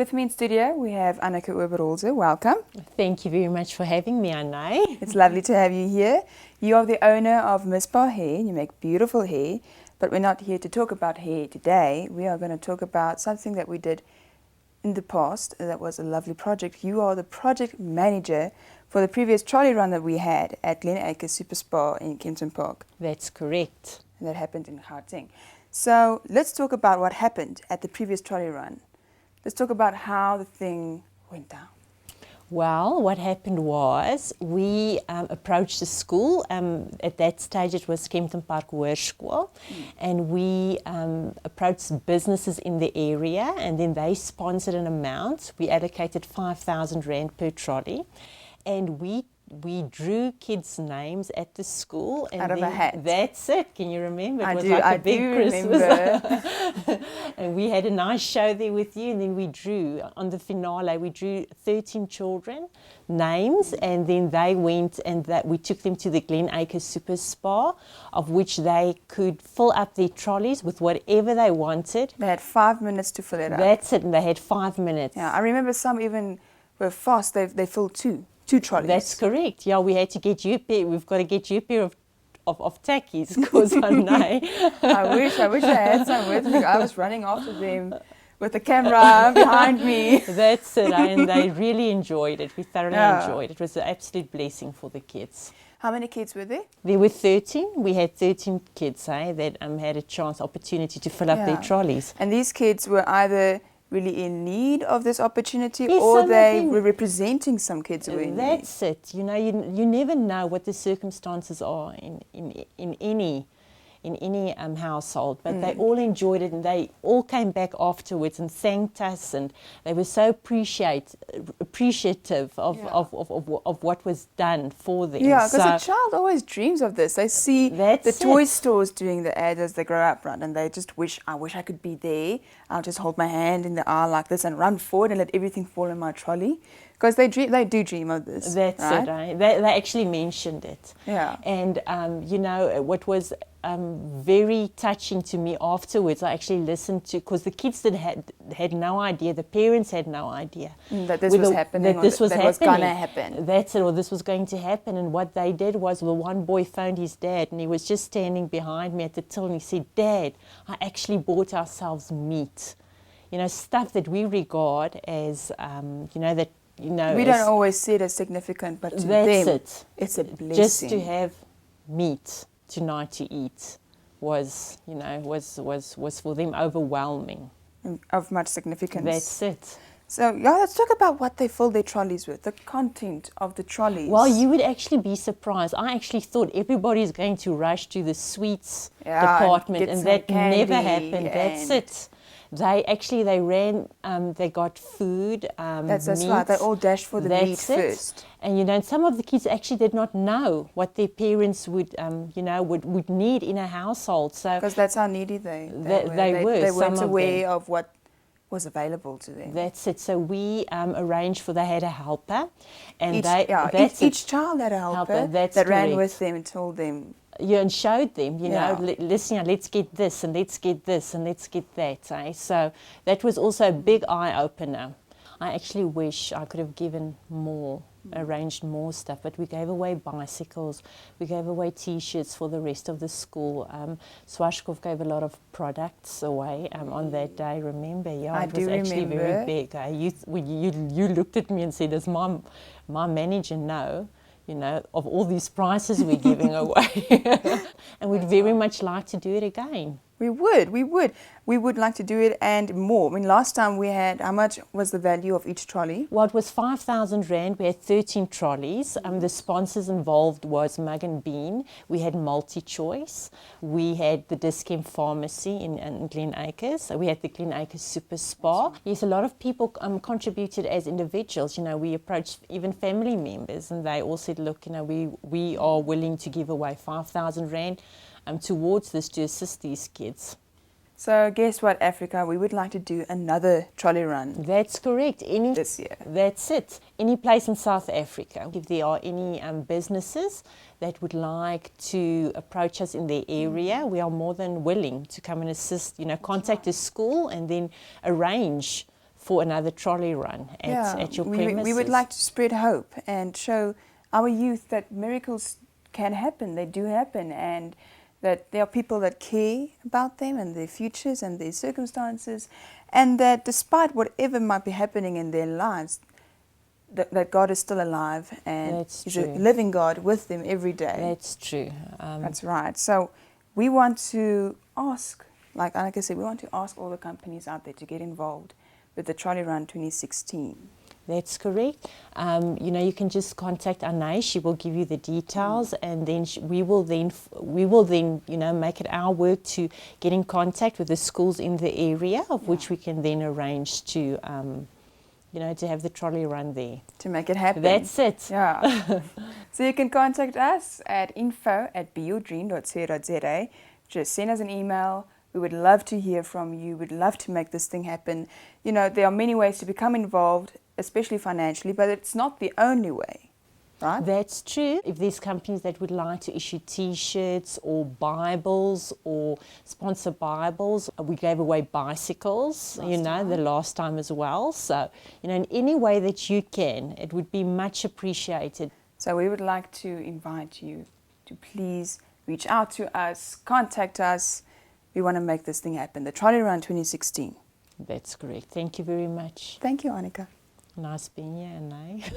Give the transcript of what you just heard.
With me in studio, we have Anneke Oberholzer. Welcome. Thank you very much for having me, Anais. It's lovely to have you here. You are the owner of Mispa Hair. You make beautiful hair, but we're not here to talk about hair today. We are going to talk about something that we did in the past. That was a lovely project. You are the project manager for the previous trolley run that we had at Glen Acres Super Spa in Kempton Park. That's correct. And that happened in Gauteng. So let's talk about what happened at the previous trolley run. Let's talk about how the thing went down. Well, what happened was we approached the school. At that stage, it was Kempton Park Hoërskool, and we approached businesses in the area, and then they sponsored an amount. We allocated 5,000 Rand per trolley, and we drew kids' names at the school. And out of a hat. That's it. Can you remember? It was like a big Christmas. Remember. And we had a nice show there with you, and then we drew, on the finale, we drew 13 children, names, and then they went and we took them to the Glen Acres Super Spa, of which they could fill up their trolleys with whatever they wanted. They had 5 minutes to fill it up. That's it, and they had 5 minutes. Yeah, I remember some even were fast. They filled two trolleys. That's correct. Yeah, we had to get you a pair. We've got to get you a pair of tackies, because I know. I wish I had some with me. I was running after them with the camera behind me. That's it, and they really enjoyed it. We thoroughly enjoyed it. It was an absolute blessing for the kids. How many kids were there? There were 13. We had 13 kids that had a opportunity to fill up their trolleys. And these kids were either really in need of this opportunity, yes, or they were representing some kids who were in need. That's it. You know, you never know what the circumstances are in any household, but they all enjoyed it, and they all came back afterwards and thanked us, and they were so appreciative of what was done for them. Yeah, because a child always dreams of this. They see the toy stores doing the ads as they grow up, right? And they just I wish I could be there. I'll just hold my hand in the aisle like this and run forward and let everything fall in my trolley. Because they do dream of this. That's right? it. Right? They actually mentioned it. Yeah. And you know what was very touching to me afterwards, I actually listened to, because the kids had no idea, the parents had no idea that this was happening. That this was going to happen. That's it, or this was going to happen. And what they did was, well, one boy phoned his dad, and he was just standing behind me at the till, and he said, "Dad, I actually bought ourselves meat." You know, stuff that we regard as, you know, that. You know, we don't always see it as significant, but to them, it's a blessing. Just to have meat tonight to eat was for them overwhelming. Of much significance. That's it. So, let's talk about what they filled their trolleys with, the content of the trolleys. Well, you would actually be surprised. I actually thought everybody's going to rush to the sweets department, and that never happened. That's it. They ran, they got food, That's meat. right, they all dashed for the meat first. And, you know, some of the kids actually did not know what their parents would need in a household. So because that's how needy they were. They weren't aware of what was available to them. That's it. So we arranged they had a helper. And each child had a helper that ran with them and told them. Yeah, and showed them, you know, listen, let's get this and let's get this and let's get that. So that was also a big eye-opener. I actually wish I could have given more, arranged more stuff, but we gave away bicycles, we gave away T-shirts for the rest of the school. Swashkov gave a lot of products away on that day, remember? Yeah, it was actually very big. You looked at me and said, does my manager know? You know, of all these prizes we're giving away. And we'd very much like to do it again. We would like to do it and more. I mean, last time we had, how much was the value of each trolley? Well, it was 5,000 Rand. We had 13 trolleys. The sponsors involved was Mug and Bean. We had Multi-Choice. We had the Discount Pharmacy in Glen Acres. We had the Glen Acres Super Spa. Yes, a lot of people contributed as individuals. You know, we approached even family members, and they all said, look, you know, we are willing to give away 5,000 Rand towards this to assist these kids. So guess what, Africa? We would like to do another trolley run. That's correct. This year. That's it. Any place in South Africa. If there are any businesses that would like to approach us in their area, we are more than willing to come and assist. You know, contact a school and then arrange for another trolley run at your premises. We would like to spread hope and show our youth that miracles can happen, they do happen, and that there are people that care about them and their futures and their circumstances, and that despite whatever might be happening in their lives, that God is still alive and That's He's true. a living God with them every day. That's true. That's right. So we want to ask, like Anneke said, we want to ask all the companies out there to get involved with the Trolly Run 2016. That's correct. You can just contact Anais. She will give you the details, and then we will then make it our work to get in contact with the schools in the area, of which we can then arrange to to have the trolley run there. To make it happen. That's it. Yeah. So you can contact us at info@beyourdream.co.za. Just send us an email. We would love to hear from you. We'd love to make this thing happen. There are many ways to become involved, especially financially, but it's not the only way, right? That's true. If there's companies that would like to issue T-shirts or Bibles or sponsor Bibles, we gave away bicycles, the last time as well. So, in any way that you can, it would be much appreciated. So we would like to invite you to please reach out to us, contact us. We want to make this thing happen. The Trolly Run 2016. That's correct. Thank you very much. Thank you, Anneke. Nice being here, Anais.